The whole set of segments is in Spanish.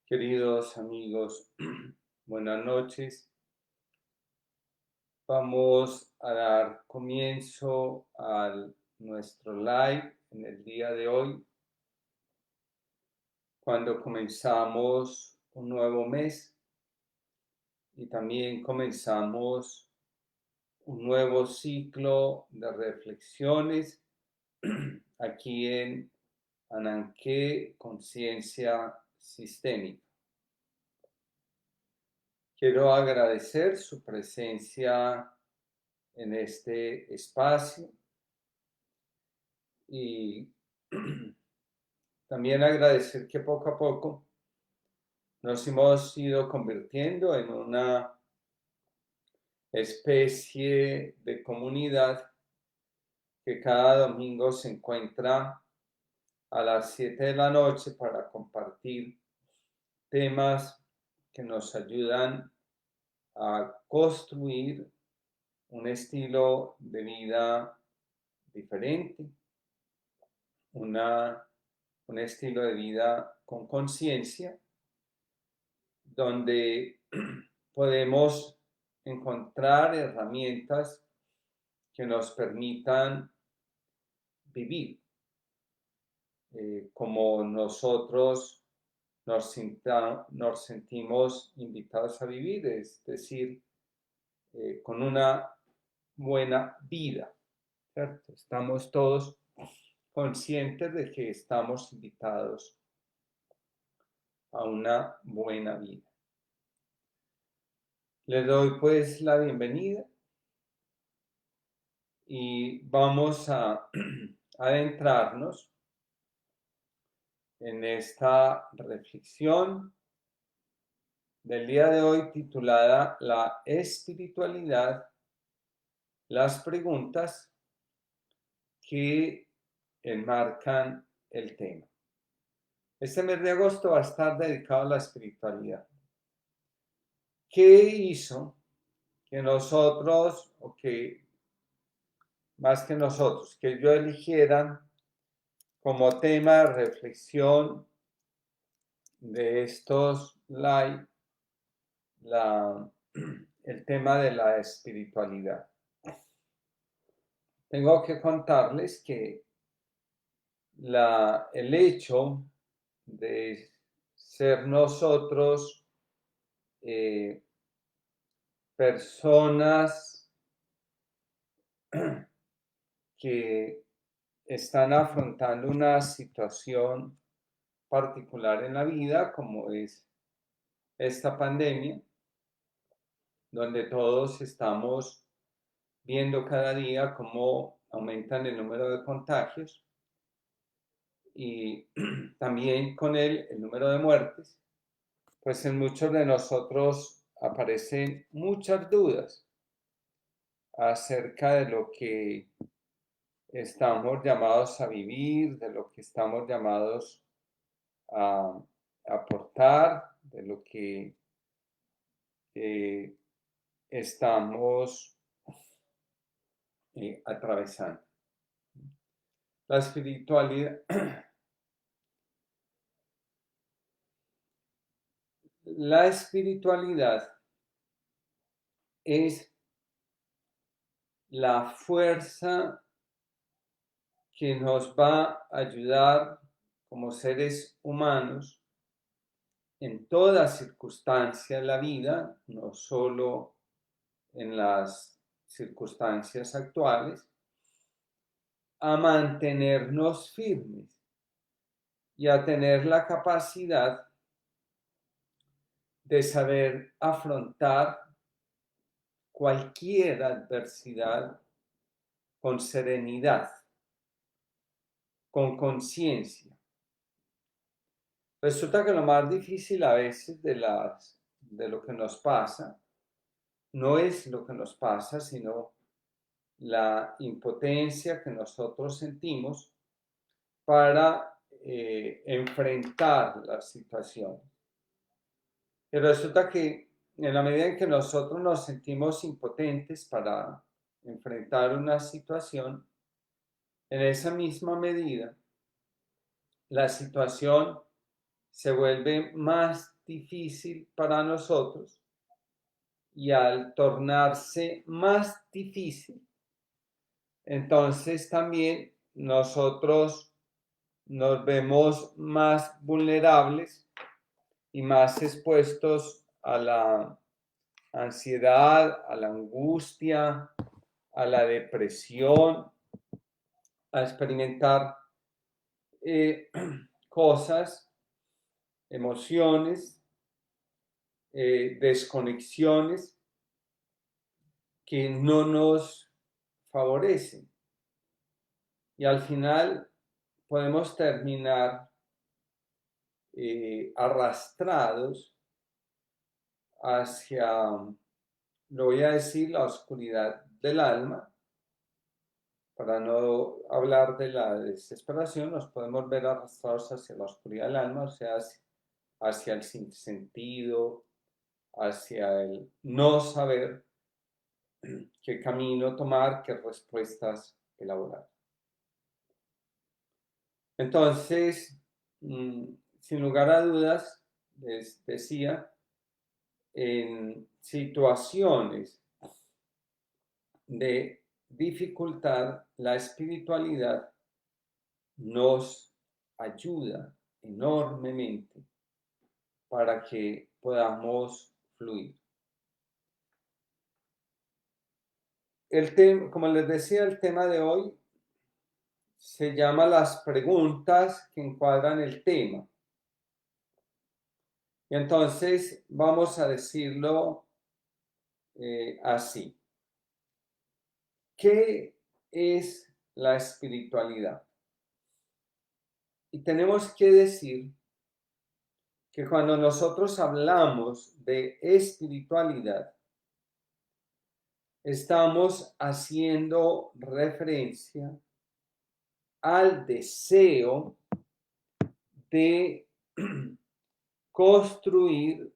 Queridos amigos, buenas noches. Vamos a dar comienzo a nuestro live en el día de hoy, cuando comenzamos un nuevo mes y también comenzamos un nuevo ciclo de reflexiones aquí en Ananqué Conciencia Sistémica. Quiero agradecer su presencia en este espacio y también agradecer que poco a poco nos hemos ido convirtiendo en una especie de comunidad que cada domingo se encuentra a las 7 de la noche para compartir temas que nos ayudan a construir un estilo de vida diferente, un estilo de vida con conciencia, donde podemos encontrar herramientas que nos permitan vivir como nosotros nos sentimos invitados a vivir, es decir, con una buena vida, ¿cierto? Estamos todos conscientes de que estamos invitados a una buena vida. Les doy pues la bienvenida y vamos a adentrarnos en esta reflexión del día de hoy titulada La espiritualidad, las preguntas que enmarcan el tema. Este mes de agosto va a estar dedicado a la espiritualidad. ¿Qué hizo que nosotros, o que más que nosotros, que yo eligiera como tema de reflexión de estos live el tema de la espiritualidad? Tengo que contarles que el hecho de ser nosotros personas que están afrontando una situación particular en la vida, como es esta pandemia, donde todos estamos viendo cada día cómo aumentan el número de contagios y también con él el número de muertes, pues en muchos de nosotros aparecen muchas dudas acerca de lo que estamos llamados a vivir, de lo que estamos llamados a aportar, de lo que estamos atravesando. La espiritualidad, la espiritualidad es la fuerza que nos va a ayudar como seres humanos en toda circunstancia de la vida, no solo en las circunstancias actuales, a mantenernos firmes y a tener la capacidad de saber afrontar cualquier adversidad con serenidad, con conciencia. Resulta que lo más difícil a veces de lo que nos pasa no es lo que nos pasa, sino la impotencia que nosotros sentimos para enfrentar las situaciones. Y resulta que en la medida en que nosotros nos sentimos impotentes para enfrentar una situación, en esa misma medida la situación se vuelve más difícil para nosotros y al tornarse más difícil, entonces también nosotros nos vemos más vulnerables y más expuestos a la ansiedad, a la angustia, a la depresión, a experimentar cosas, emociones, desconexiones que no nos favorecen. Y al final podemos terminar arrastrados hacia, lo voy a decir, la oscuridad del alma. Para no hablar de la desesperación, nos podemos ver arrastrados hacia la oscuridad del alma, o sea, hacia el sinsentido, hacia el no saber qué camino tomar, qué respuestas elaborar. Entonces, sin lugar a dudas, les decía, en situaciones de dificultad, la espiritualidad nos ayuda enormemente para que podamos fluir. El tema, como les decía, el tema de hoy se llama las preguntas que encuadran el tema. Y entonces vamos a decirlo así. ¿Qué es la espiritualidad? Y tenemos que decir que cuando nosotros hablamos de espiritualidad, estamos haciendo referencia al deseo de construir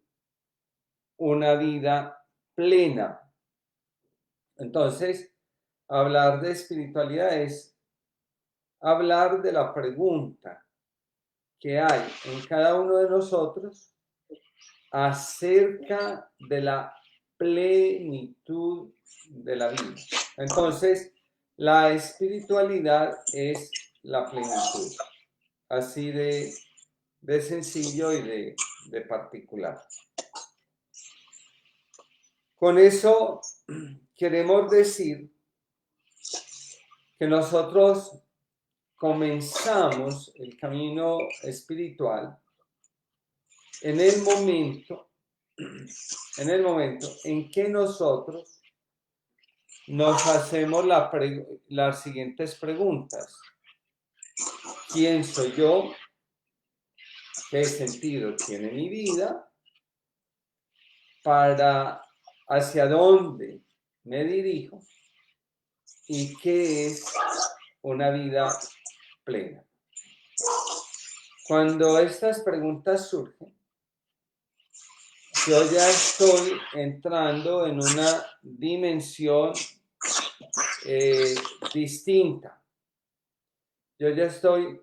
una vida plena. Entonces, hablar de espiritualidad es hablar de la pregunta que hay en cada uno de nosotros acerca de la plenitud de la vida. Entonces, la espiritualidad es la plenitud, así de sencillo y de particular. Con eso queremos decir que nosotros comenzamos el camino espiritual en el momento en que nosotros nos hacemos las siguientes preguntas. ¿Quién soy yo? ¿Qué sentido tiene mi vida? ¿Hacia dónde me dirijo? ¿Y qué es una vida plena? Cuando estas preguntas surgen, yo ya estoy entrando en una dimensión distinta. Yo ya estoy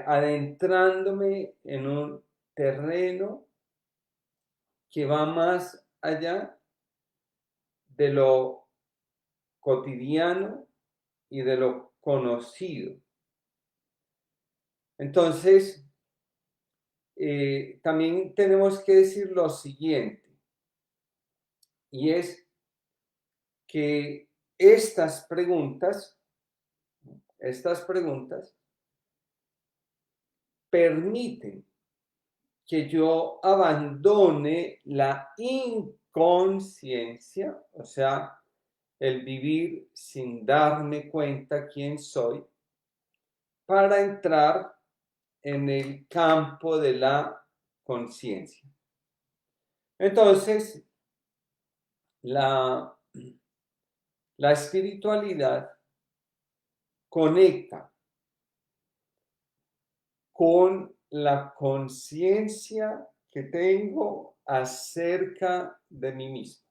adentrándome en un terreno que va más allá de lo cotidiano y de lo conocido. Entonces, también tenemos que decir lo siguiente, y es que estas preguntas permiten que yo abandone la inconsciencia, o sea, el vivir sin darme cuenta quién soy, para entrar en el campo de la conciencia. Entonces, la espiritualidad conecta con la conciencia que tengo acerca de mí mismo.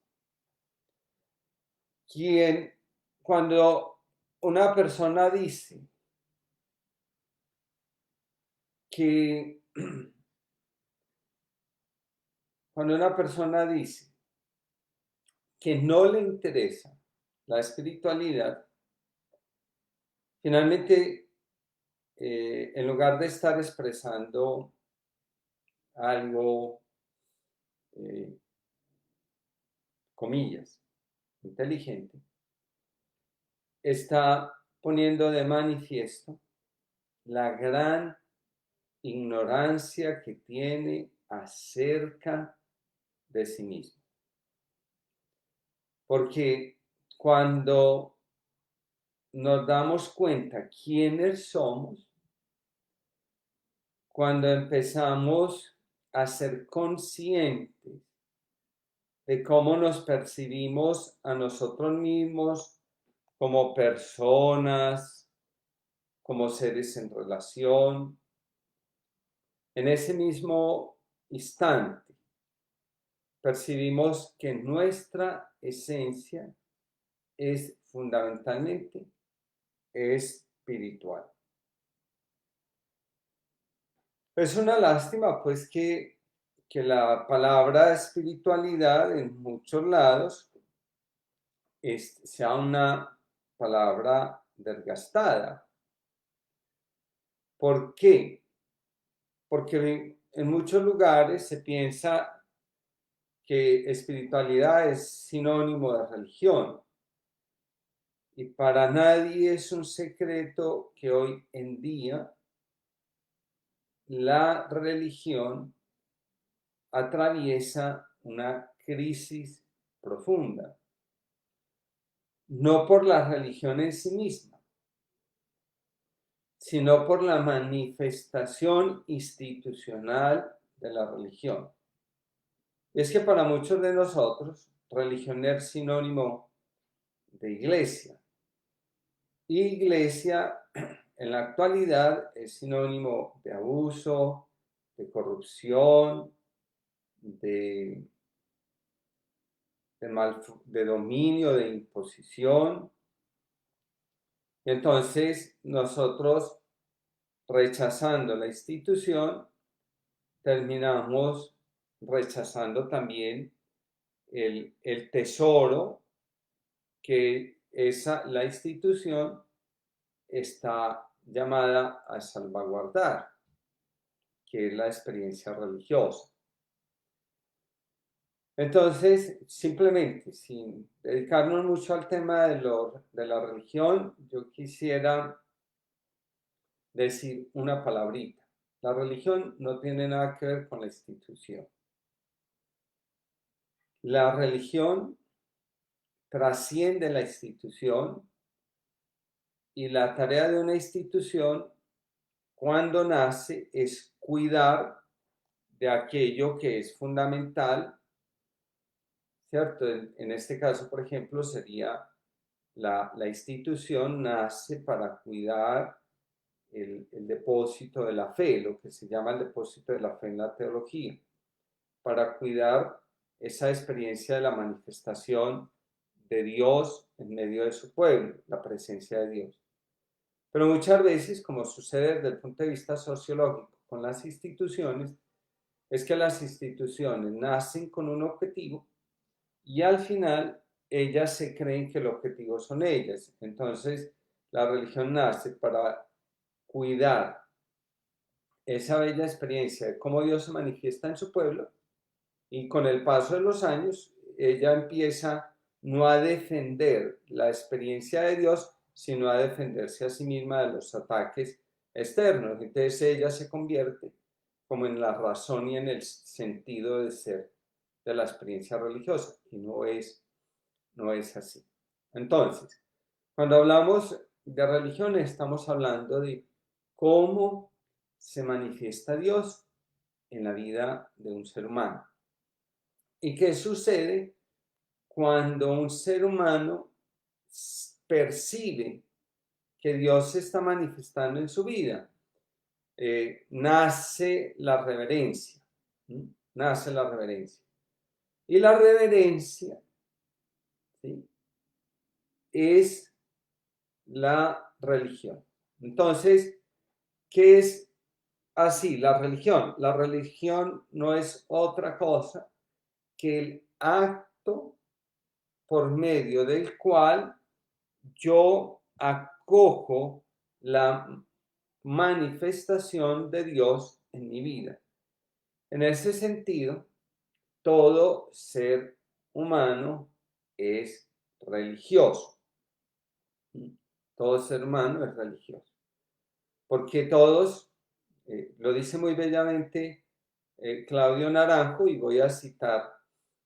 Cuando una persona dice que cuando una persona dice que no le interesa la espiritualidad, finalmente, en lugar de estar expresando algo, comillas, inteligente, está poniendo de manifiesto la gran ignorancia que tiene acerca de sí mismo. Porque cuando nos damos cuenta quiénes somos, cuando empezamos a ser conscientes de cómo nos percibimos a nosotros mismos como personas, como seres en relación, en ese mismo instante percibimos que nuestra esencia es fundamentalmente espiritual. Es una lástima, pues, que la palabra espiritualidad en muchos lados sea una palabra desgastada. ¿Por qué? Porque en muchos lugares se piensa que espiritualidad es sinónimo de religión. Y para nadie es un secreto que hoy en día la religión atraviesa una crisis profunda. No por la religión en sí misma, sino por la manifestación institucional de la religión. Y es que para muchos de nosotros, religión es sinónimo de iglesia. Y iglesia en la actualidad es sinónimo de abuso, de corrupción, de dominio, de imposición. Y entonces nosotros, rechazando la institución, terminamos rechazando también el tesoro que la institución está llamada a salvaguardar, que es la experiencia religiosa. Entonces, simplemente, sin dedicarnos mucho al tema de la religión, yo quisiera decir una palabrita. La religión no tiene nada que ver con la institución. La religión trasciende la institución y la tarea de una institución cuando nace es cuidar de aquello que es fundamental, ¿cierto? En este caso, por ejemplo, sería la institución nace para cuidar el depósito de la fe, lo que se llama el depósito de la fe en la teología, para cuidar esa experiencia de la manifestación de Dios en medio de su pueblo, la presencia de Dios. Pero muchas veces, como sucede desde el punto de vista sociológico con las instituciones, es que las instituciones nacen con un objetivo y al final ellas se creen que el objetivo son ellas. Entonces, la religión nace para cuidar esa bella experiencia de cómo Dios se manifiesta en su pueblo y con el paso de los años ella empieza no a defender la experiencia de Dios, sino a defenderse a sí misma de los ataques externos. Entonces ella se convierte como en la razón y en el sentido de ser de la experiencia religiosa, y no es así. Entonces, cuando hablamos de religión, estamos hablando de cómo se manifiesta Dios en la vida de un ser humano. ¿Y qué sucede cuando un ser humano percibe que Dios se está manifestando en su vida? Nace la reverencia. Nace la reverencia. Y la reverencia, ¿sí?, es la religión. Entonces, ¿qué es así la religión? La religión no es otra cosa que el acto por medio del cual yo acojo la manifestación de Dios en mi vida. En ese sentido, todo ser humano es religioso. Todo ser humano es religioso. Porque todos, lo dice muy bellamente Claudio Naranjo, y voy a citar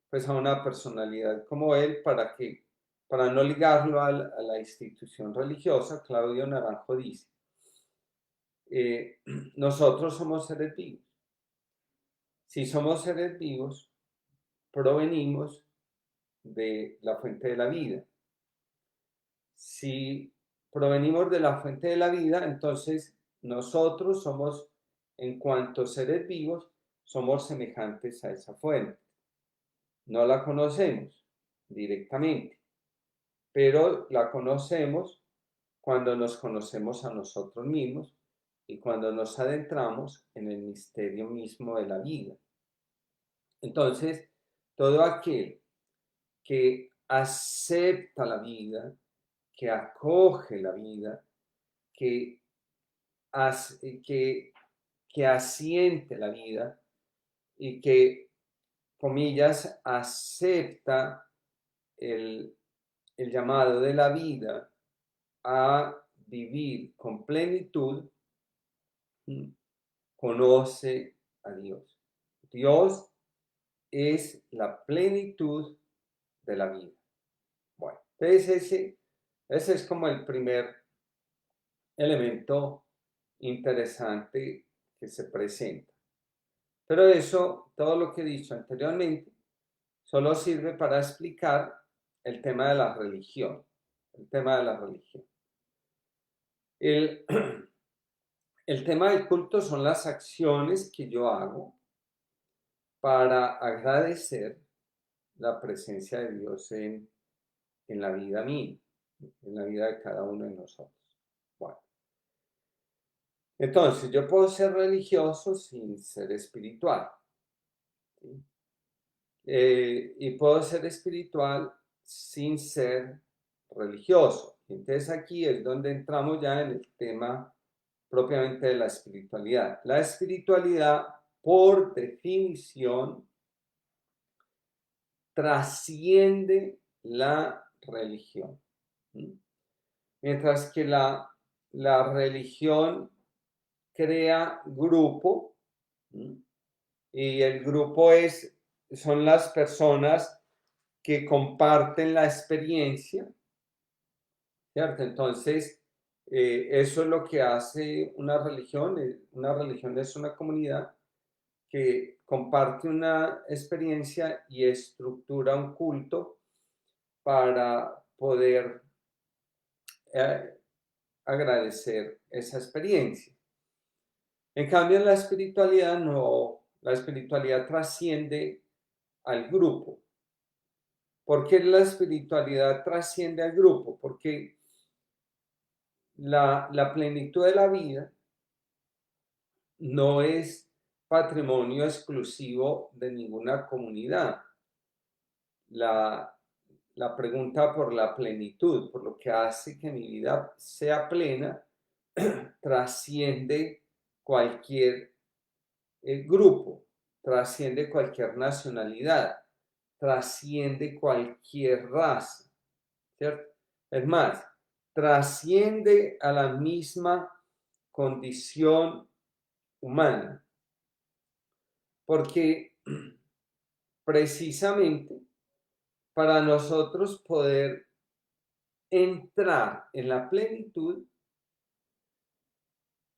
pues a una personalidad como él para no ligarlo a la institución religiosa. Claudio Naranjo dice, nosotros somos seres vivos. Si somos seres vivos, provenimos de la fuente de la vida. Si provenimos de la fuente de la vida, entonces nosotros somos, en cuanto seres vivos, somos semejantes a esa fuente. No la conocemos directamente, pero la conocemos cuando nos conocemos a nosotros mismos y cuando nos adentramos en el misterio mismo de la vida. Entonces, todo aquel que acepta la vida, que acoge la vida, que, que asiente la vida y que, comillas, acepta el llamado de la vida a vivir con plenitud, conoce a Dios. Dios es la plenitud de la vida. Bueno, entonces ese es como el primer elemento interesante que se presenta. Pero eso, todo lo que he dicho anteriormente, solo sirve para explicar el tema de la religión. El tema de la religión. El, el tema del culto son las acciones que yo hago para agradecer la presencia de Dios en la vida mía, en la vida de cada uno de nosotros. Bueno, entonces yo puedo ser religioso sin ser espiritual, ¿sí? Y puedo ser espiritual sin ser religioso. Entonces aquí es donde entramos ya en el tema propiamente de la espiritualidad. La espiritualidad, por definición, trasciende la religión. Mientras que la religión crea grupo, y el grupo son las personas que comparten la experiencia, ¿cierto? Entonces, eso es lo que hace una religión. Una religión es una comunidad que comparte una experiencia y estructura un culto para poder agradecer esa experiencia. En cambio, en la espiritualidad no, la espiritualidad trasciende al grupo. ¿Por qué la espiritualidad trasciende al grupo? Porque la plenitud de la vida no es patrimonio exclusivo de ninguna comunidad. La pregunta por la plenitud, por lo que hace que mi vida sea plena, trasciende cualquier grupo, trasciende cualquier nacionalidad, trasciende cualquier raza, ¿cierto? Es más, trasciende a la misma condición humana, porque precisamente para nosotros poder entrar en la plenitud,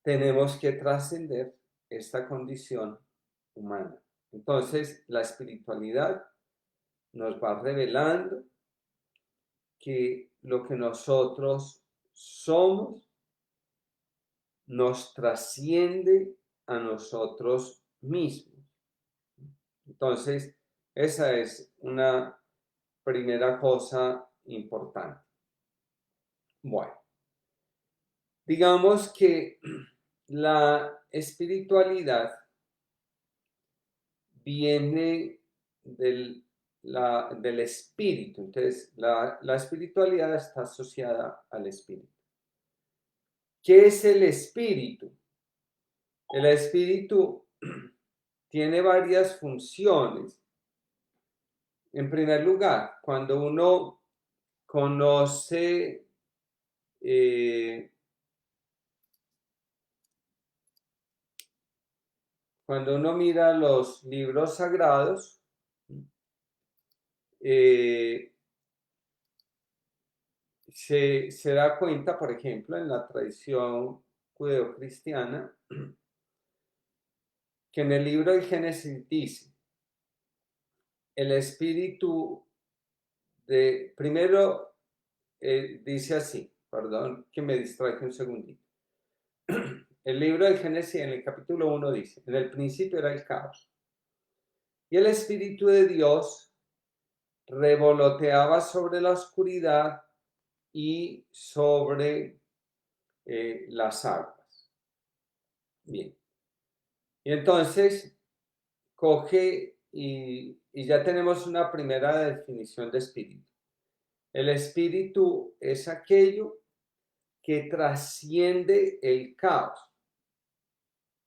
tenemos que trascender esta condición humana. Entonces, la espiritualidad nos va revelando que lo que nosotros somos nos trasciende a nosotros mismos. Entonces, esa es una primera cosa importante. Bueno, digamos que la espiritualidad viene del del espíritu. Entonces, la espiritualidad está asociada al espíritu. ¿Qué es el espíritu? El espíritu tiene varias funciones. En primer lugar, cuando uno conoce cuando uno mira los libros sagrados, se da cuenta, por ejemplo, en la tradición judeocristiana, que en el libro del Génesis dice, el espíritu primero dice así, perdón que me distraje un segundito. El libro del Génesis en el capítulo 1 dice, en el principio era el caos, y el Espíritu de Dios revoloteaba sobre la oscuridad y sobre las aguas. Bien. Y entonces coge y ya tenemos una primera definición de espíritu. El espíritu es aquello que trasciende el caos.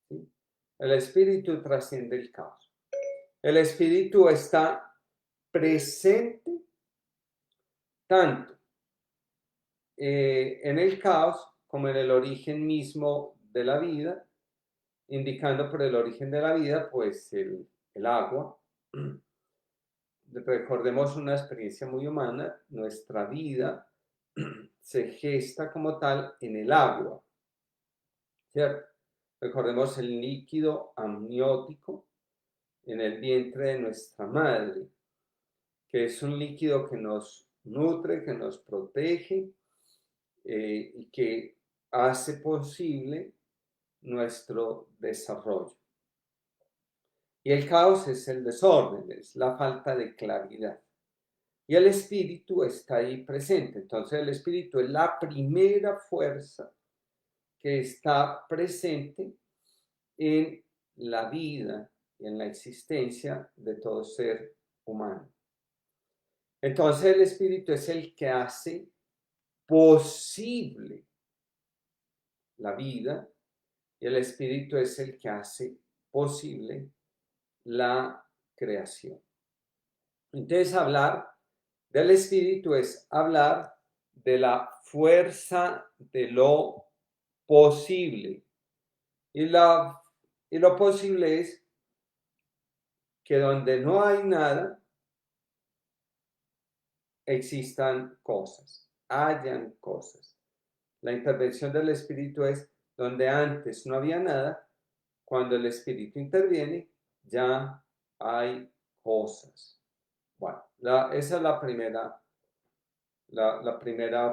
¿Sí? El espíritu trasciende el caos. El espíritu está presente tanto en el caos como en el origen mismo de la vida, indicando por el origen de la vida, pues el agua. Recordemos una experiencia muy humana, nuestra vida se gesta como tal en el agua, ¿cierto? Recordemos el líquido amniótico en el vientre de nuestra madre, que es un líquido que nos nutre, que nos protege y que hace posible nuestro desarrollo. Y el caos es el desorden, es la falta de claridad. Y el espíritu está ahí presente. Entonces el espíritu es la primera fuerza que está presente en la vida y en la existencia de todo ser humano. Entonces el espíritu es el que hace posible la vida y el espíritu es el que hace posible la creación. Entonces hablar del espíritu es hablar de la fuerza de lo posible. Y lo posible es que donde no hay nada, existan cosas, hayan cosas. La intervención del espíritu es donde antes no había nada, cuando el espíritu interviene, ya hay cosas. Bueno, esa es la primera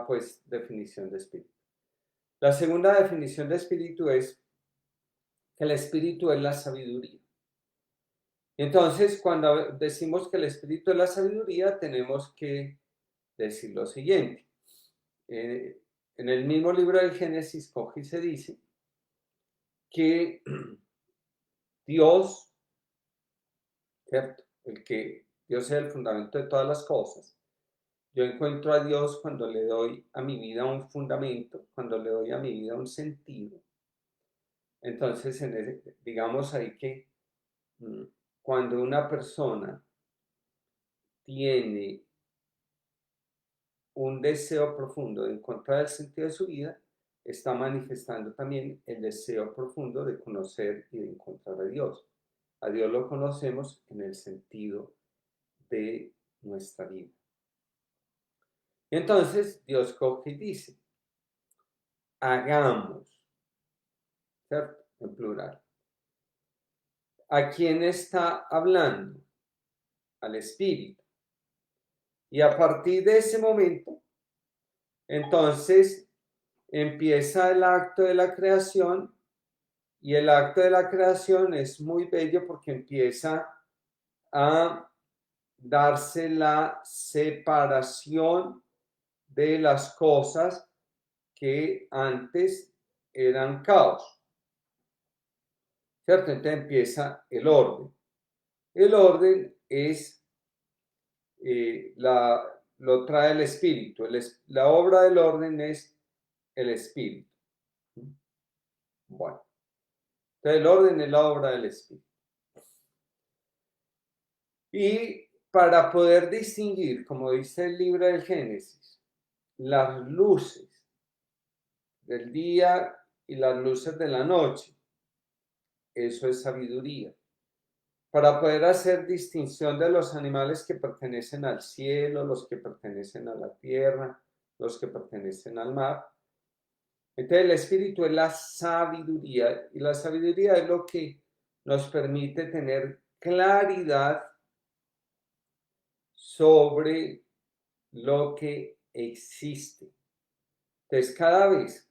pues, definición de espíritu. La segunda definición de espíritu es que el espíritu es la sabiduría. Entonces, cuando decimos que el espíritu es la sabiduría, tenemos que decir lo siguiente. En el mismo libro del Génesis coge y se dice que Dios, ¿cierto? Dios es el fundamento de todas las cosas. Yo encuentro a Dios cuando le doy a mi vida un fundamento, cuando le doy a mi vida un sentido. Entonces, digamos ahí que cuando una persona tiene un deseo profundo de encontrar el sentido de su vida, está manifestando también el deseo profundo de conocer y de encontrar a Dios. A Dios lo conocemos en el sentido de nuestra vida. Entonces Dios coge y dice, hagamos, ¿cierto? En plural. ¿A quién está hablando? Al Espíritu. Y a partir de ese momento, entonces empieza el acto de la creación. Y el acto de la creación es muy bello porque empieza a darse la separación de las cosas que antes eran caos. ¿Cierto? Entonces empieza el orden. El orden es lo trae el espíritu. La obra del orden es el espíritu. Bueno, entonces el orden es la obra del espíritu. Y para poder distinguir, como dice el libro del Génesis, las luces del día y las luces de la noche, eso es sabiduría. Para poder hacer distinción de los animales que pertenecen al cielo, los que pertenecen a la tierra, los que pertenecen al mar. Entonces el espíritu es la sabiduría, y la sabiduría es lo que nos permite tener claridad sobre lo que existe. Entonces cada vez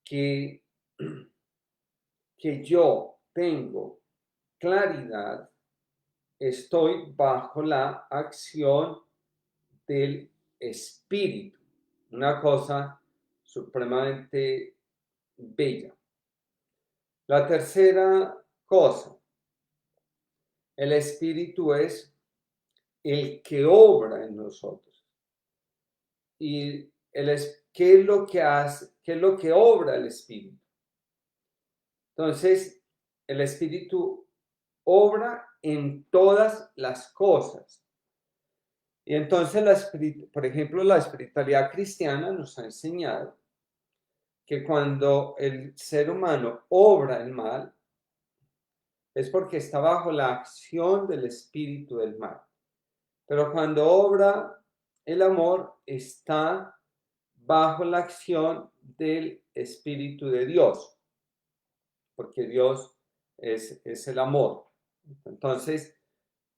que yo tengo claridad, estoy bajo la acción del espíritu. Una cosa supremamente bella. La tercera cosa, el espíritu es el que obra en nosotros. ¿Y qué es lo que hace? ¿Qué es lo que obra el espíritu? Entonces, el espíritu obra en todas las cosas. Y entonces, por ejemplo, la espiritualidad cristiana nos ha enseñado que cuando el ser humano obra el mal, es porque está bajo la acción del espíritu del mal. Pero cuando obra el amor, está bajo la acción del espíritu de Dios, porque Dios es el amor. Entonces,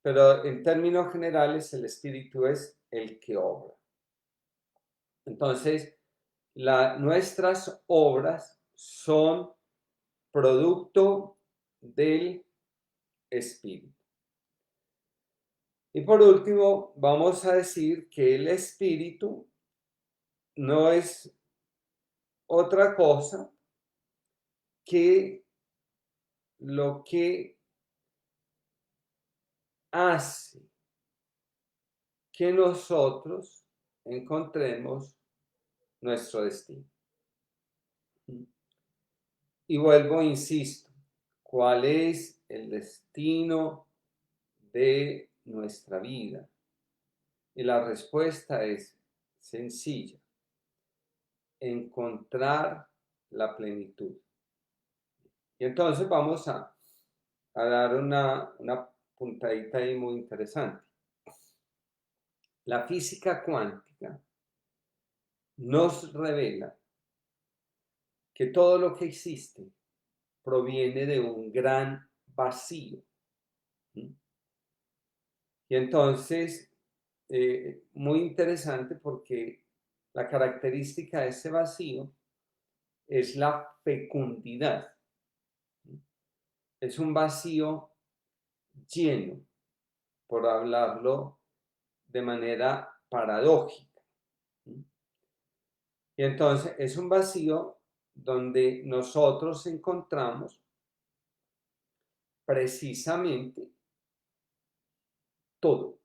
pero en términos generales, el espíritu es el que obra. Entonces, nuestras obras son producto del espíritu. Y por último, vamos a decir que el espíritu no es otra cosa que lo que hace que nosotros encontremos nuestro destino. Y vuelvo, insisto, ¿cuál es el destino de nuestra vida? Y la respuesta es sencilla: encontrar la plenitud. Y entonces vamos a dar una puntadita ahí muy interesante. La física cuántica nos revela que todo lo que existe proviene de un gran vacío. Y entonces, muy interesante, porque la característica de ese vacío es la fecundidad. Es un vacío lleno, por hablarlo de manera paradójica. Y entonces es un vacío donde nosotros encontramos precisamente todo.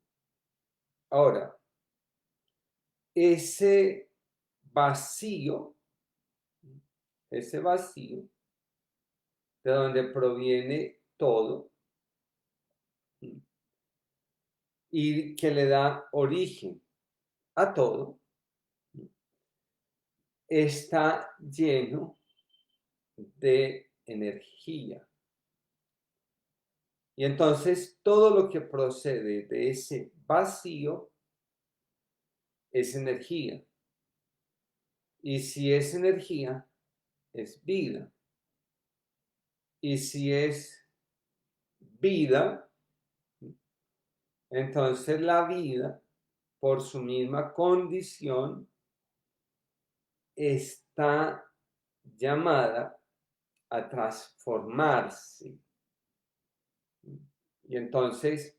Ahora, ese vacío de donde proviene todo y que le da origen a todo, está lleno de energía. Y entonces todo lo que procede de ese vacío es energía. Y si es energía, es vida. Y si es vida, entonces la vida, por su misma condición, está llamada a transformarse. Y entonces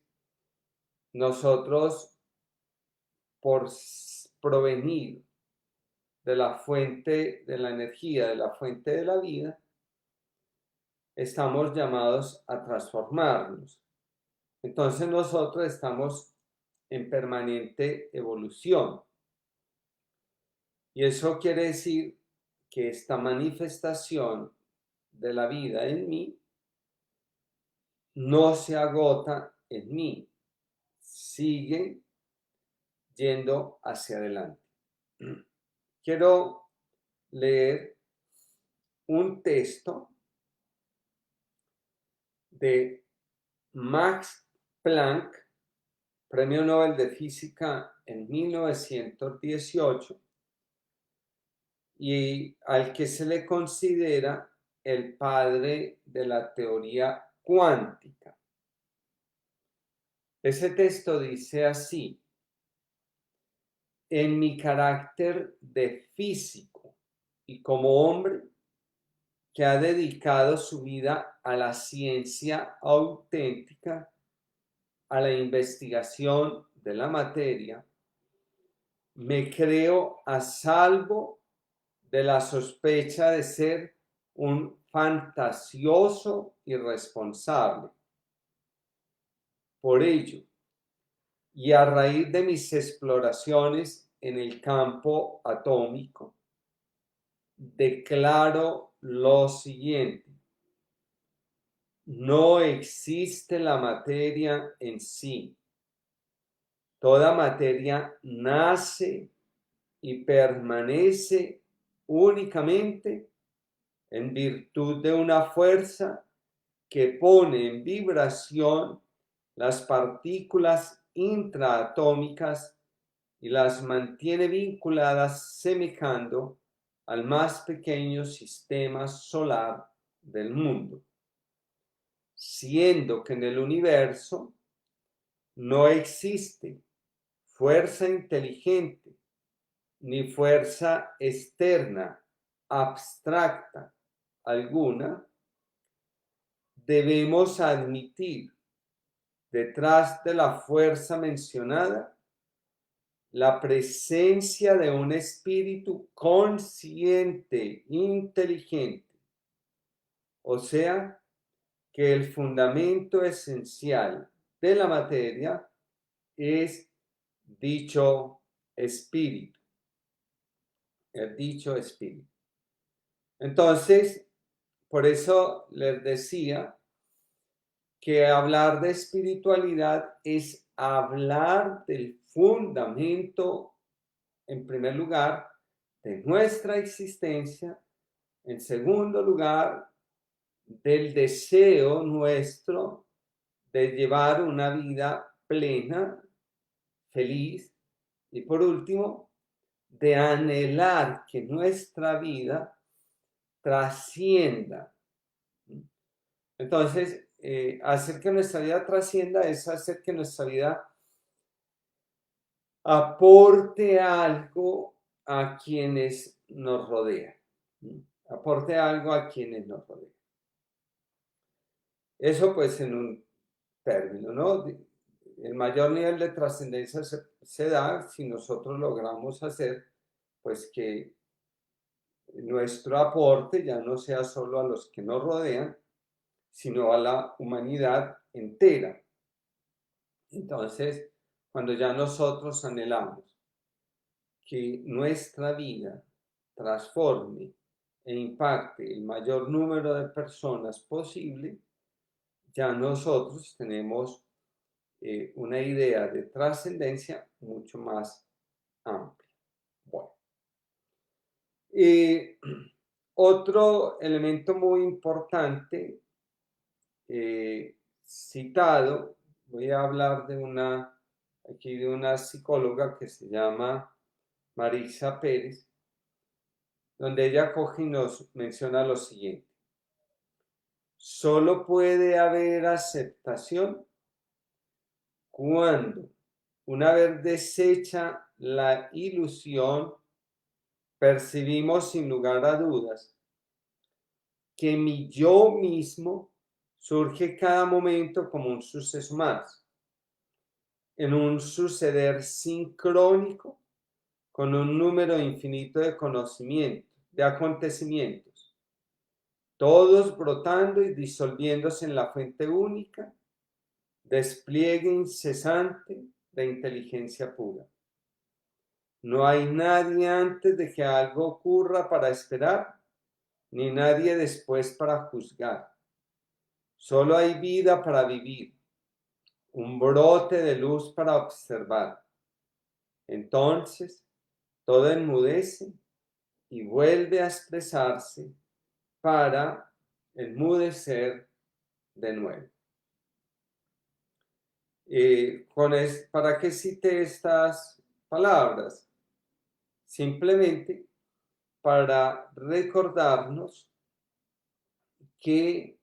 nosotros, por provenir de la fuente de la energía, de la fuente de la vida, estamos llamados a transformarnos. Entonces nosotros estamos en permanente evolución. Y eso quiere decir que esta manifestación de la vida en mí no se agota en mí, sigue yendo hacia adelante. Quiero leer un texto de Max Planck, Premio Nobel de Física en 1918, y al que se le considera el padre de la teoría cuántica. Ese texto dice así: en mi carácter de físico y como hombre que ha dedicado su vida a la ciencia auténtica, a la investigación de la materia, me creo a salvo de la sospecha de ser un fantasioso irresponsable. Por ello, y a raíz de mis exploraciones en el campo atómico, declaro lo siguiente: no existe la materia en sí. Toda materia nace y permanece únicamente en virtud de una fuerza que pone en vibración las partículas intraatómicas y las mantiene vinculadas semejando al más pequeño sistema solar del mundo, siendo que en el universo no existe fuerza inteligente ni fuerza externa abstracta alguna. Debemos admitir detrás de la fuerza mencionada la presencia de un espíritu consciente, inteligente, o sea, que el fundamento esencial de la materia es dicho espíritu, el dicho espíritu. Entonces, por eso les decía que hablar de espiritualidad es hablar del fundamento, en primer lugar, de nuestra existencia, en segundo lugar, del deseo nuestro de llevar una vida plena, feliz, y por último, de anhelar que nuestra vida trascienda. Entonces, hacer que nuestra vida trascienda es hacer que nuestra vida aporte algo a quienes nos rodean. Aporte algo a quienes nos rodean. Eso pues en un término, ¿no? El mayor nivel de trascendencia se da si nosotros logramos hacer pues que nuestro aporte ya no sea solo a los que nos rodean, sino a la humanidad entera. Entonces, cuando ya nosotros anhelamos que nuestra vida transforme e impacte el mayor número de personas posible, ya nosotros tenemos una idea de trascendencia mucho más amplia. Bueno, otro elemento muy importante citado, voy a hablar de una psicóloga que se llama Marisa Pérez, donde ella coge y nos menciona lo siguiente: solo puede haber aceptación cuando, una vez deshecha la ilusión, percibimos sin lugar a dudas que mi yo mismo surge cada momento como un suceso más, en un suceder sincrónico con un número infinito de conocimientos, de acontecimientos, todos brotando y disolviéndose en la fuente única despliegue incesante de inteligencia pura. No hay nadie antes de que algo ocurra para esperar, ni nadie después para juzgar. Solo hay vida para vivir, un brote de luz para observar. Entonces, todo enmudece y vuelve a expresarse para enmudecer de nuevo. ¿Para qué cité estas palabras? Simplemente para recordarnos que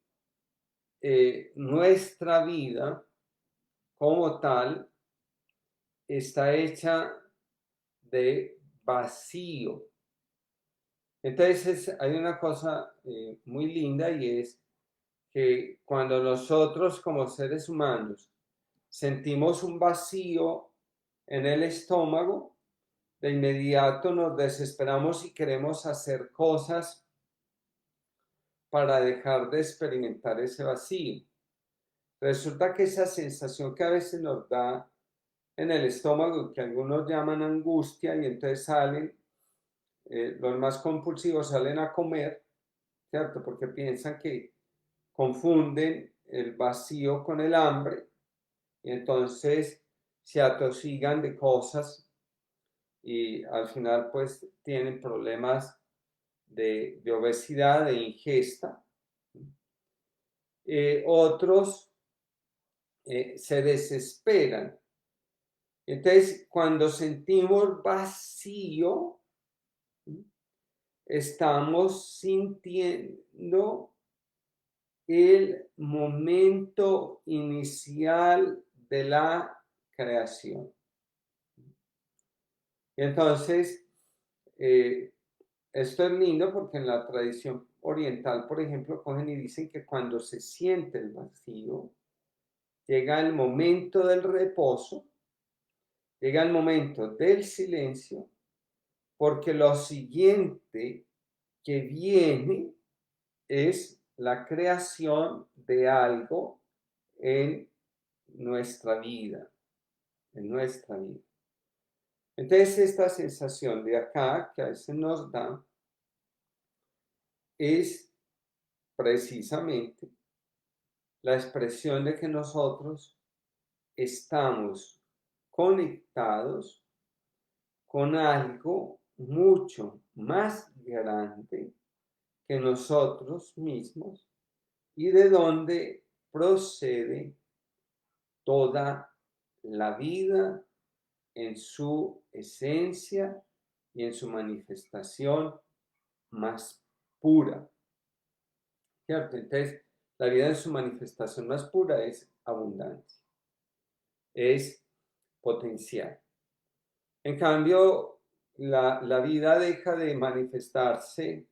nuestra vida como tal está hecha de vacío. Entonces hay una cosa muy linda, y es que cuando nosotros como seres humanos sentimos un vacío en el estómago, de inmediato nos desesperamos y queremos hacer cosas para dejar de experimentar ese vacío. Resulta que esa sensación que a veces nos da en el estómago, que algunos llaman angustia, y entonces salen, los más compulsivos salen a comer, ¿cierto? Porque piensan que confunden el vacío con el hambre, y entonces se atosigan de cosas y al final pues tienen problemas de obesidad, de ingesta. Otros se desesperan. Entonces, cuando sentimos vacío, estamos sintiendo el momento inicial de la creación. Entonces, esto es lindo porque en la tradición oriental, por ejemplo, cogen y dicen que cuando se siente el vacío, llega el momento del reposo, llega el momento del silencio, porque lo siguiente que viene es la creación de algo en nuestra vida, en nuestra vida. Entonces, esta sensación de acá que a veces nos da es precisamente la expresión de que nosotros estamos conectados con algo mucho más grande que nosotros mismos, y de donde procede toda la vida en su esencia y en su manifestación más pura, ¿cierto? Entonces, la vida en su manifestación más pura es abundancia, es potencial. En cambio, la vida deja de manifestarse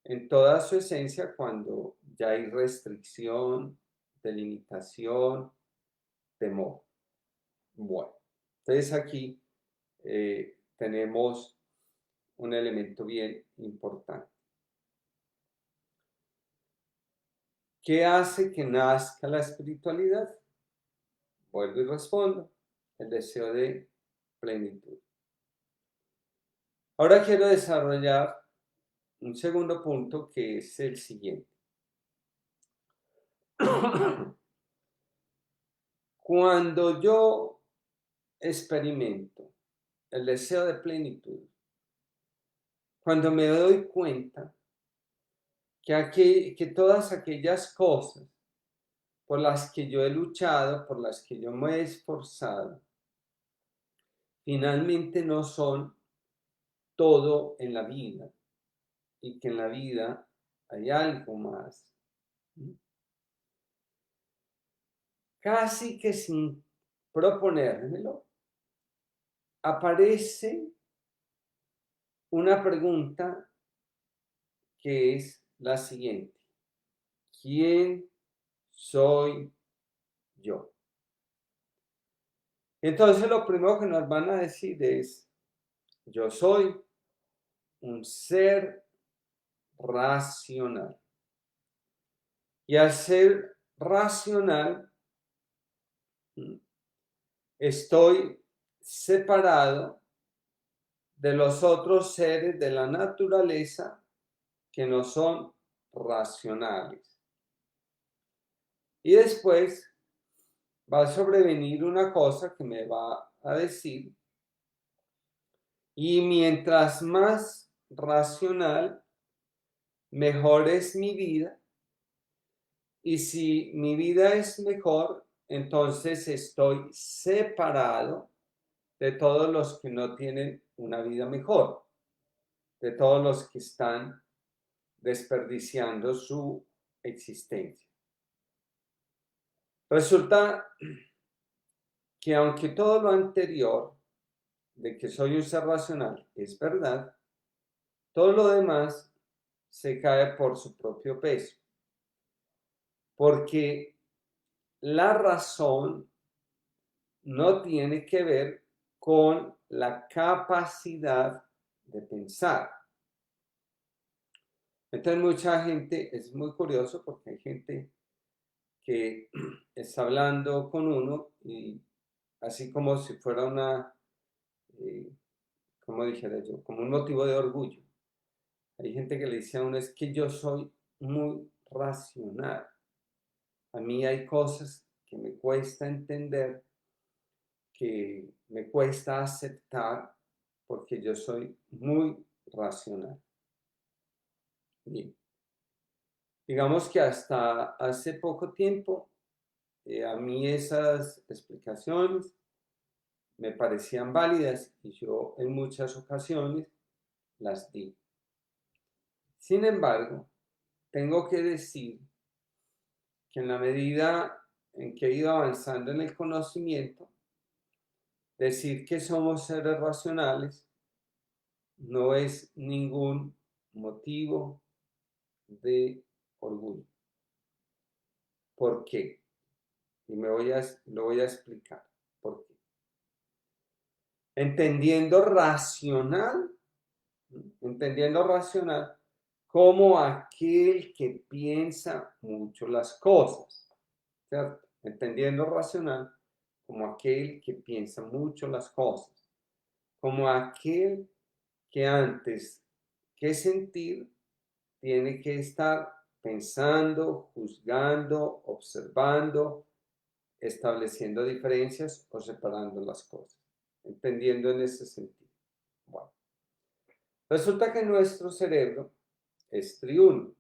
en toda su esencia cuando ya hay restricción, delimitación, temor. Bueno, entonces aquí tenemos un elemento bien importante. ¿Qué hace que nazca la espiritualidad? Vuelvo y respondo: el deseo de plenitud. Ahora quiero desarrollar un segundo punto, que es el siguiente. Cuando yo experimento el deseo de plenitud, cuando me doy cuenta que todas aquellas cosas por las que yo he luchado, por las que yo me he esforzado, finalmente no son todo en la vida, y que en la vida hay algo más. Casi que sin proponérmelo, aparece una pregunta que es la siguiente: ¿quién soy yo? Entonces lo primero que nos van a decir es: yo soy un ser racional. Y al ser racional, Estoy separado de los otros seres de la naturaleza que no son racionales. Y después va a sobrevenir una cosa que me va a decir, y mientras más racional, mejor es mi vida. Y si mi vida es mejor, entonces estoy separado de todos los que no tienen una vida mejor, de todos los que están desperdiciando su existencia. Resulta que aunque todo lo anterior, de que soy un ser racional, es verdad, todo lo demás se cae por su propio peso. Porque la razón no tiene que ver con la capacidad de pensar. Entonces mucha gente, es muy curioso porque hay gente que está hablando con uno y así como si fuera una, como dijera yo, como un motivo de orgullo. Hay gente que le dice a uno, es que yo soy muy racional. A mí hay cosas que me cuesta entender, que me cuesta aceptar, porque yo soy muy racional. Bien. Digamos que hasta hace poco tiempo, a mí esas explicaciones me parecían válidas y yo en muchas ocasiones las di. Sin embargo, tengo que decir que en la medida en que he ido avanzando en el conocimiento, decir que somos seres racionales no es ningún motivo de orgullo. ¿Por qué? Y lo voy a explicar. ¿Por qué? Entendiendo racional como aquel que piensa mucho las cosas, ¿cierto? Entendiendo racional como aquel que piensa mucho las cosas, como aquel que antes que sentir tiene que estar pensando, juzgando, observando, estableciendo diferencias o separando las cosas, entendiendo en ese sentido. Bueno, resulta que nuestro cerebro es triuno.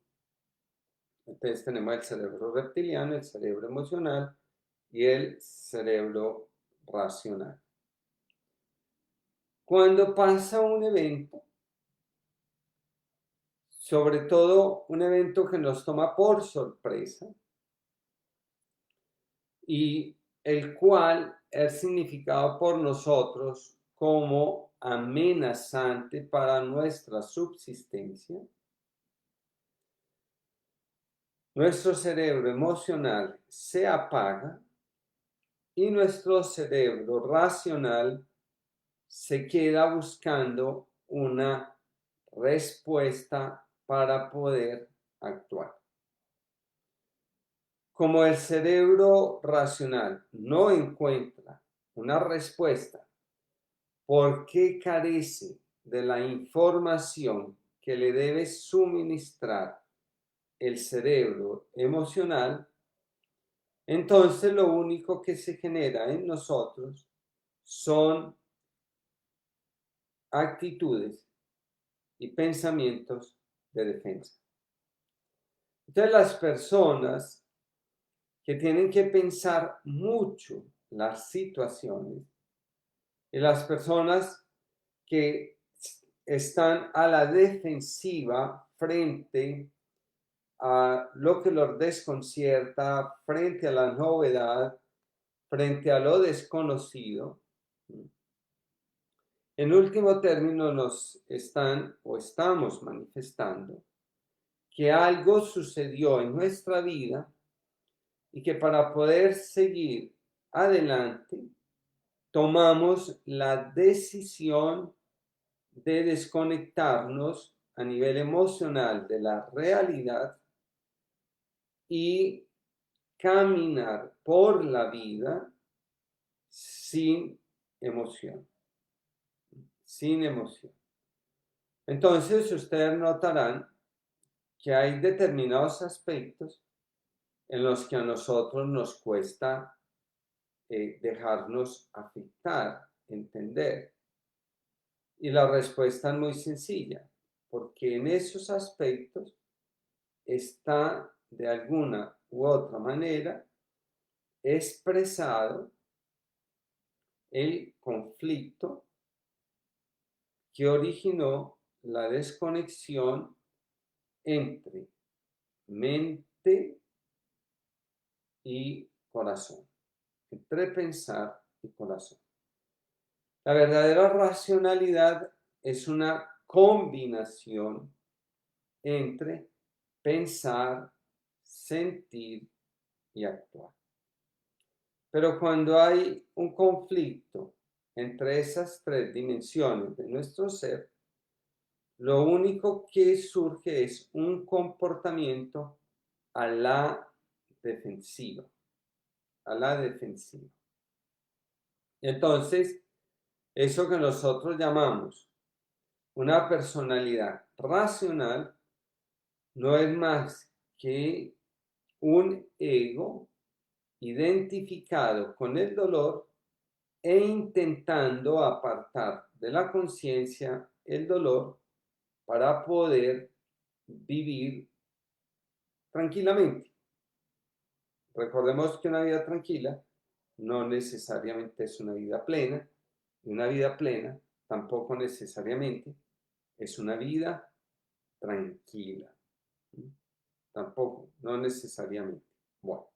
Entonces tenemos el cerebro reptiliano, el cerebro emocional y el cerebro racional. Cuando pasa un evento, sobre todo un evento que nos toma por sorpresa y el cual es significado por nosotros como amenazante para nuestra subsistencia, nuestro cerebro emocional se apaga y nuestro cerebro racional se queda buscando una respuesta para poder actuar. Como el cerebro racional no encuentra una respuesta porque carece de la información que le debe suministrar el cerebro emocional, entonces lo único que se genera en nosotros son actitudes y pensamientos de defensa. Entonces las personas que tienen que pensar mucho las situaciones y las personas que están a la defensiva frente a lo que los desconcierta, frente a la novedad, frente a lo desconocido. En último término, nos están o estamos manifestando que algo sucedió en nuestra vida y que para poder seguir adelante tomamos la decisión de desconectarnos a nivel emocional de la realidad y caminar por la vida sin emoción, sin emoción. Entonces ustedes notarán que hay determinados aspectos en los que a nosotros nos cuesta dejarnos afectar, entender. Y la respuesta es muy sencilla, porque en esos aspectos está de alguna u otra manera expresado el conflicto que originó la desconexión entre mente y corazón, entre pensar y corazón. La verdadera racionalidad es una combinación entre pensar, sentir y actuar. Pero cuando hay un conflicto entre esas tres dimensiones de nuestro ser, lo único que surge es un comportamiento a la defensiva, a la defensiva. Entonces, eso que nosotros llamamos una personalidad racional no es más que un ego identificado con el dolor e intentando apartar de la conciencia el dolor para poder vivir tranquilamente. Recordemos que una vida tranquila no necesariamente es una vida plena, y una vida plena tampoco necesariamente es una vida tranquila. Tampoco, no necesariamente. Bueno,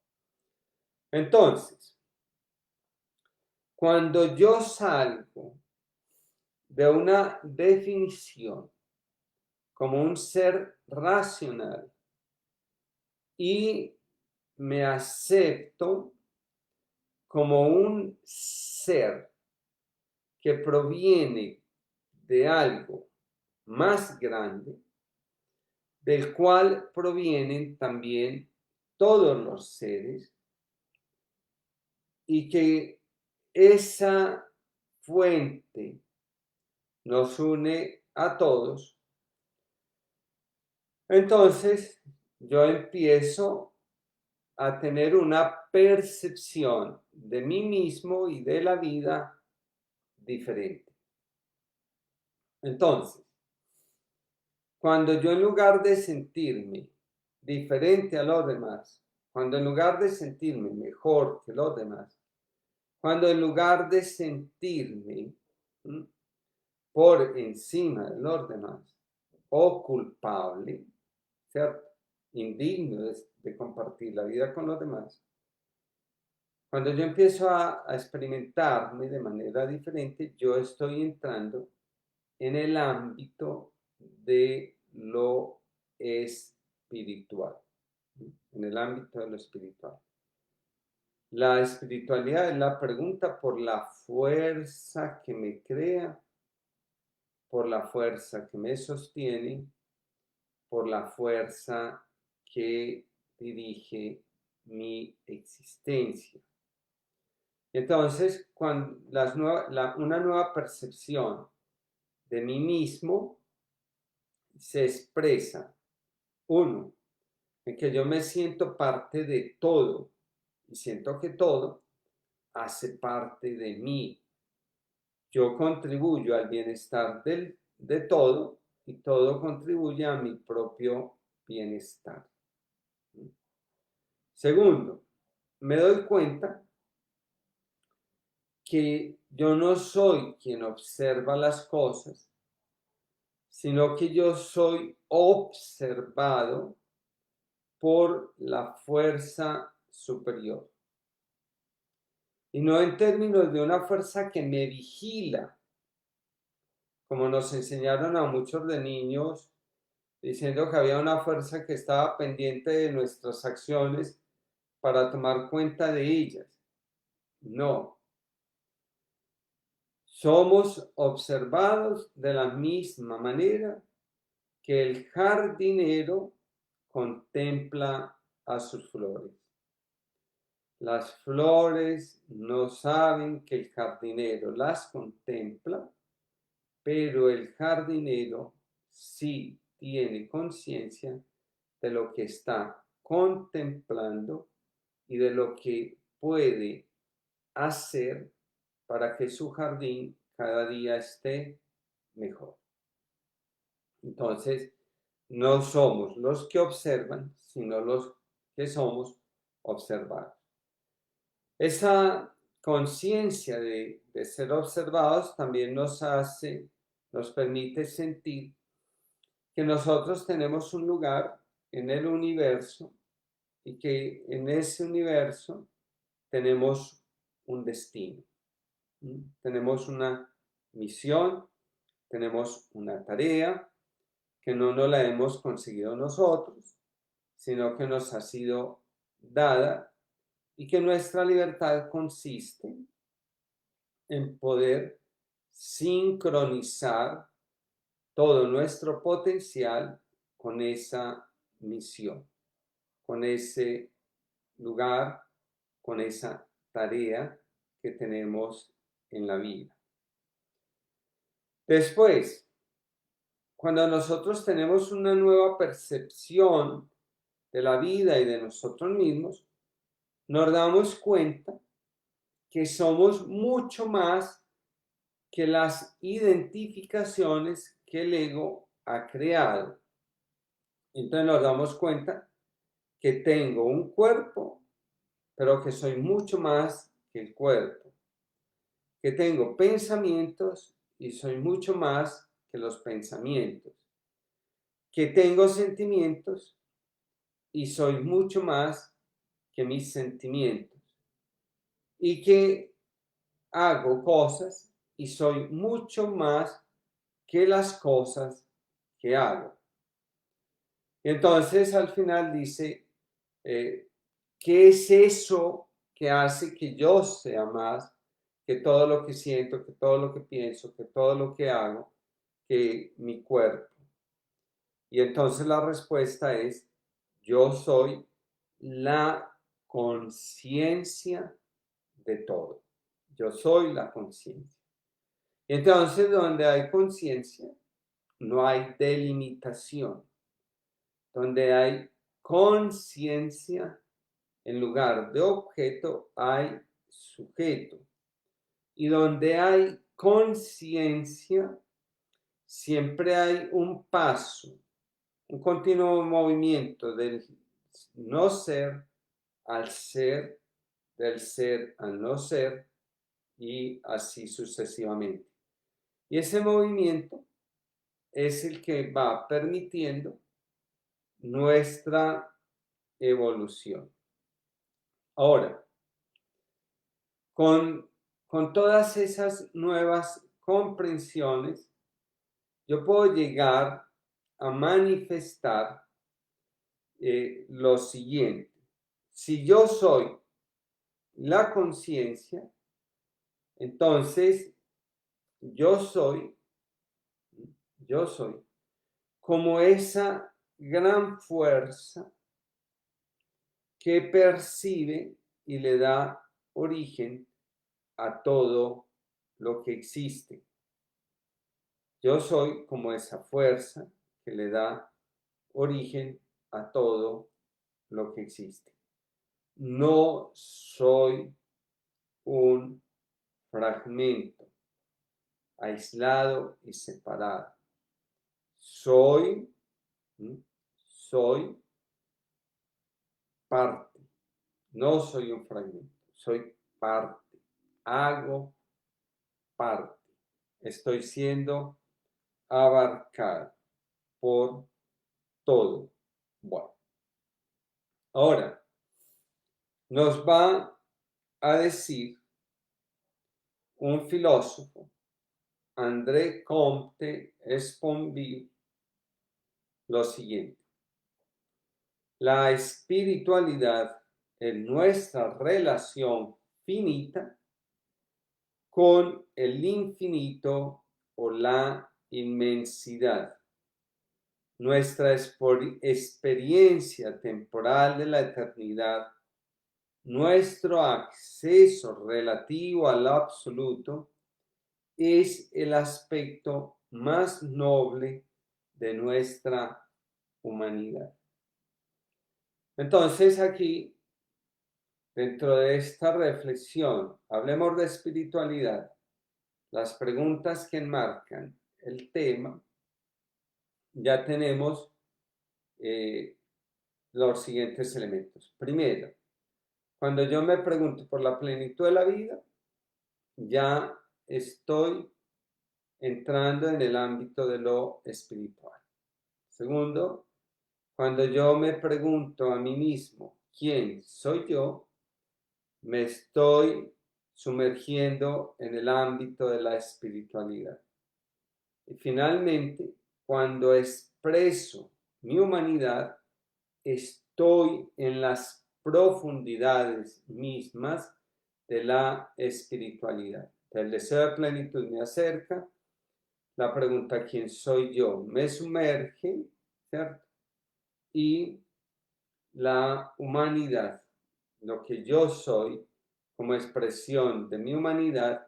entonces, cuando yo salgo de una definición como un ser racional y me acepto como un ser que proviene de algo más grande, del cual provienen también todos los seres, y que esa fuente nos une a todos, entonces yo empiezo a tener una percepción de mí mismo y de la vida diferente. Entonces, cuando yo en lugar de sentirme diferente a los demás, cuando en lugar de sentirme mejor que los demás, cuando en lugar de sentirme por encima de los demás o culpable, ¿cierto? Indigno de compartir la vida con los demás, cuando yo empiezo a experimentarme de manera diferente, yo estoy entrando en el ámbito de lo espiritual, en el ámbito de lo espiritual. La espiritualidad es la pregunta por la fuerza que me crea, por la fuerza que me sostiene, por la fuerza que dirige mi existencia. Entonces, cuando una nueva percepción de mí mismo se expresa, uno, en que yo me siento parte de todo y siento que todo hace parte de mí. Yo contribuyo al bienestar de todo y todo contribuye a mi propio bienestar. Segundo, me doy cuenta que yo no soy quien observa las cosas, sino que yo soy observado por la fuerza superior. Y no en términos de una fuerza que me vigila, como nos enseñaron a muchos de niños, diciendo que había una fuerza que estaba pendiente de nuestras acciones para tomar cuenta de ellas. No. Somos observados de la misma manera que el jardinero contempla a sus flores. Las flores no saben que el jardinero las contempla, pero el jardinero sí tiene conciencia de lo que está contemplando y de lo que puede hacer para que su jardín cada día esté mejor. Entonces, no somos los que observan, sino los que somos observados. Esa conciencia de ser observados también nos permite sentir que nosotros tenemos un lugar en el universo y que en ese universo tenemos un destino. Tenemos una misión, tenemos una tarea que no nos la hemos conseguido nosotros, sino que nos ha sido dada y que nuestra libertad consiste en poder sincronizar todo nuestro potencial con esa misión, con ese lugar, con esa tarea que tenemos en la vida. Después, cuando nosotros tenemos una nueva percepción de la vida y de nosotros mismos, nos damos cuenta que somos mucho más que las identificaciones que el ego ha creado. Entonces nos damos cuenta que tengo un cuerpo, pero que soy mucho más que el cuerpo. Que tengo pensamientos y soy mucho más que los pensamientos. Que tengo sentimientos y soy mucho más que mis sentimientos. Y que hago cosas y soy mucho más que las cosas que hago. Entonces al final dice, ¿qué es eso que hace que yo sea más que todo lo que siento, que todo lo que pienso, que todo lo que hago, que mi cuerpo? Y entonces la respuesta es, yo soy la conciencia de todo. Yo soy la conciencia. Entonces, donde hay conciencia, no hay delimitación. Donde hay conciencia, en lugar de objeto, hay sujeto. Y donde hay conciencia, siempre hay un paso, un continuo movimiento del no ser al ser, del ser al no ser, y así sucesivamente. Y ese movimiento es el que va permitiendo nuestra evolución. Ahora, con todas esas nuevas comprensiones, yo puedo llegar a manifestar lo siguiente. Si yo soy la conciencia, entonces yo soy como esa gran fuerza que percibe y le da origen a todo lo que existe. Yo soy como esa fuerza que le da origen a todo lo que existe. No soy un fragmento aislado y separado. Soy parte. No soy un fragmento, soy parte. Hago parte. Estoy siendo abarcado por todo. Bueno, ahora nos va a decir un filósofo, André Comte Sponville, lo siguiente. La espiritualidad es nuestra relación finita con el infinito o la inmensidad. Nuestra experiencia temporal de la eternidad nuestro acceso relativo al absoluto es el aspecto más noble de nuestra humanidad. Entonces aquí, dentro de esta reflexión, hablemos de espiritualidad, las preguntas que enmarcan el tema, ya tenemos los siguientes elementos. Primero, cuando yo me pregunto por la plenitud de la vida, ya estoy entrando en el ámbito de lo espiritual. Segundo, cuando yo me pregunto a mí mismo, ¿quién soy yo? Me estoy sumergiendo en el ámbito de la espiritualidad. Y finalmente, cuando expreso mi humanidad, estoy en las profundidades mismas de la espiritualidad. El deseo de plenitud me acerca, la pregunta ¿quién soy yo? Me sumerge, ¿cierto? Y la humanidad, lo que yo soy como expresión de mi humanidad,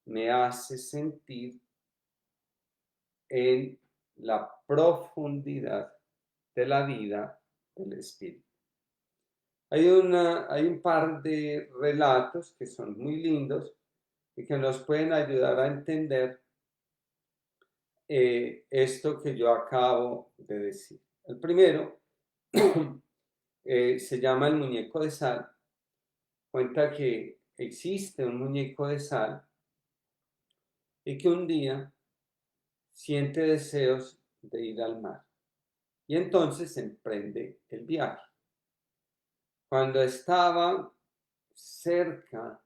me hace sentir en la profundidad de la vida del espíritu. Hay un par de relatos que son muy lindos y que nos pueden ayudar a entender esto que yo acabo de decir. El primero se llama el muñeco de sal. Cuenta que existe un muñeco de sal y que un día siente deseos de ir al mar y entonces emprende el viaje. Cuando estaba cerca,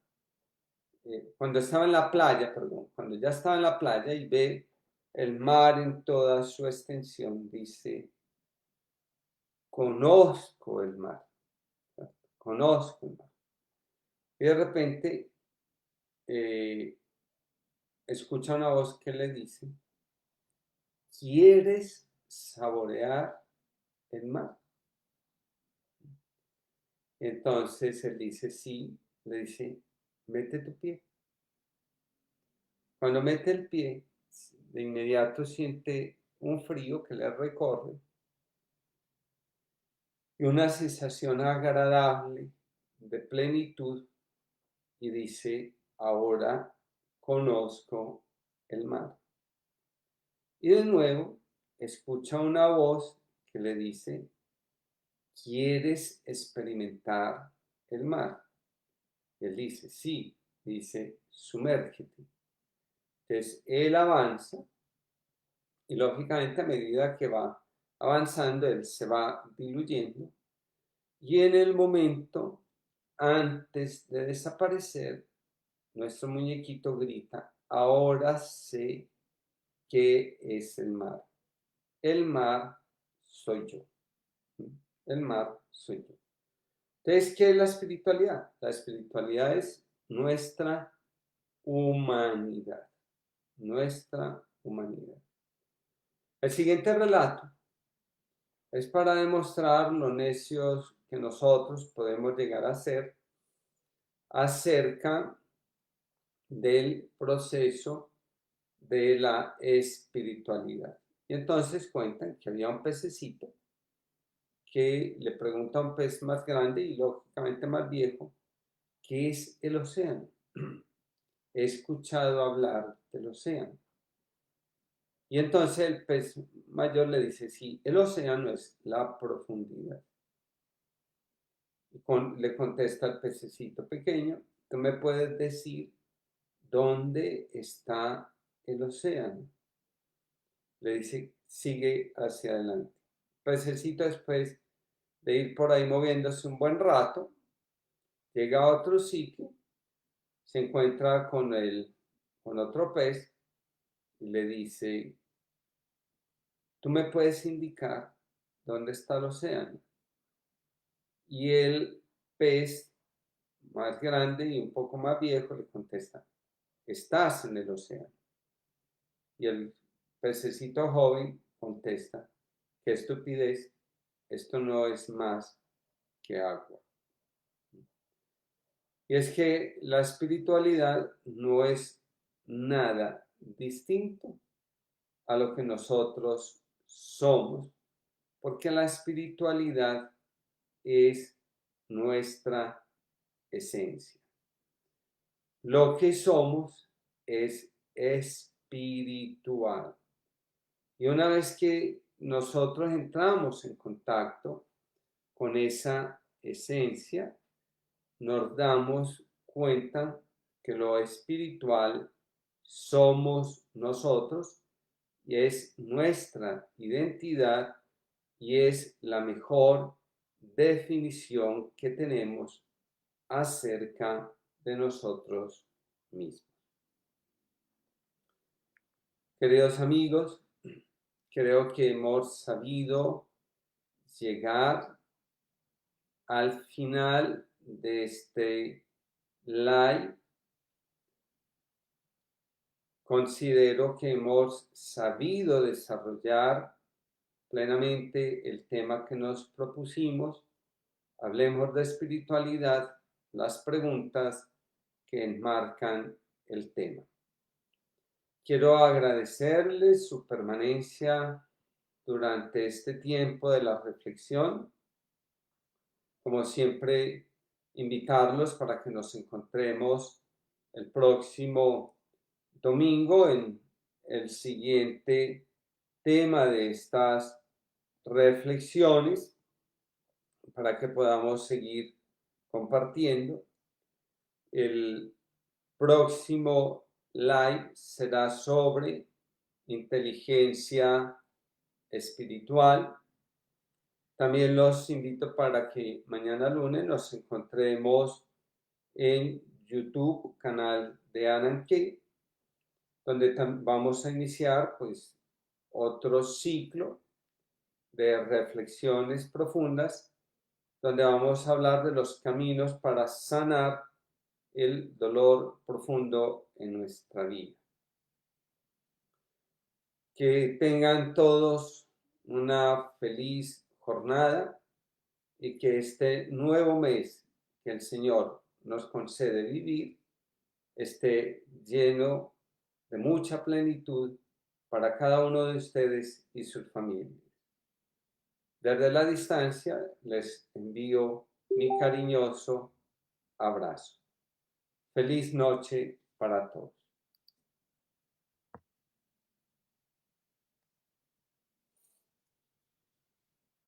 cuando estaba en la playa, perdón, cuando ya estaba en la playa y ve el mar en toda su extensión, dice, conozco el mar, conozco el mar. Y de repente escucha una voz que le dice, ¿quieres saborear el mar? Entonces él dice, sí, le dice, mete tu pie. Cuando mete el pie, de inmediato siente un frío que le recorre y una sensación agradable de plenitud y dice, ahora conozco el mar. Y de nuevo escucha una voz que le dice, ¿quieres experimentar el mar? Y él dice, sí, dice, sumérgete. Entonces él avanza y lógicamente a medida que va avanzando, él se va diluyendo y en el momento antes de desaparecer, nuestro muñequito grita, ahora sé qué es el mar. El mar soy yo. El mar soy yo. Entonces, ¿qué es la espiritualidad? La espiritualidad es nuestra humanidad. Nuestra humanidad. El siguiente relato es para demostrar lo necios que nosotros podemos llegar a ser acerca del proceso de la espiritualidad. Y entonces cuentan que había un pececito que le pregunta a un pez más grande y lógicamente más viejo, ¿qué es el océano? He escuchado hablar del océano. Y entonces el pez mayor le dice, sí, el océano es la profundidad. Le contesta el pececito pequeño, ¿tú me puedes decir dónde está el océano? Le dice, sigue hacia adelante. El pececito después de ir por ahí moviéndose un buen rato, llega a otro sitio, se encuentra con otro pez y le dice, ¿tú me puedes indicar dónde está el océano? Y el pez más grande y un poco más viejo le contesta, estás en el océano. Y el pececito joven contesta, qué estupidez, esto no es más que agua. Y es que la espiritualidad no es nada distinto a lo que nosotros somos, porque la espiritualidad es nuestra esencia. Lo que somos es espiritual. Y una vez que nosotros entramos en contacto con esa esencia, nos damos cuenta que lo espiritual somos nosotros y es nuestra identidad y es la mejor definición que tenemos acerca de nosotros mismos. Queridos amigos, creo que hemos sabido llegar al final de este live. Considero que hemos sabido desarrollar plenamente el tema que nos propusimos. Hablemos de espiritualidad, las preguntas que enmarcan el tema. Quiero agradecerles su permanencia durante este tiempo de la reflexión. Como siempre, invitarlos para que nos encontremos el próximo domingo en el siguiente tema de estas reflexiones para que podamos seguir compartiendo. El próximo live será sobre inteligencia espiritual. También los invito para que mañana lunes nos encontremos en YouTube, canal de Ananke, donde vamos a iniciar pues otro ciclo de reflexiones profundas, donde vamos a hablar de los caminos para sanar el dolor profundo en nuestra vida. Que tengan todos una feliz jornada y que este nuevo mes que el Señor nos concede vivir esté lleno de mucha plenitud para cada uno de ustedes y sus familias. Desde la distancia les envío mi cariñoso abrazo. Feliz noche para todos.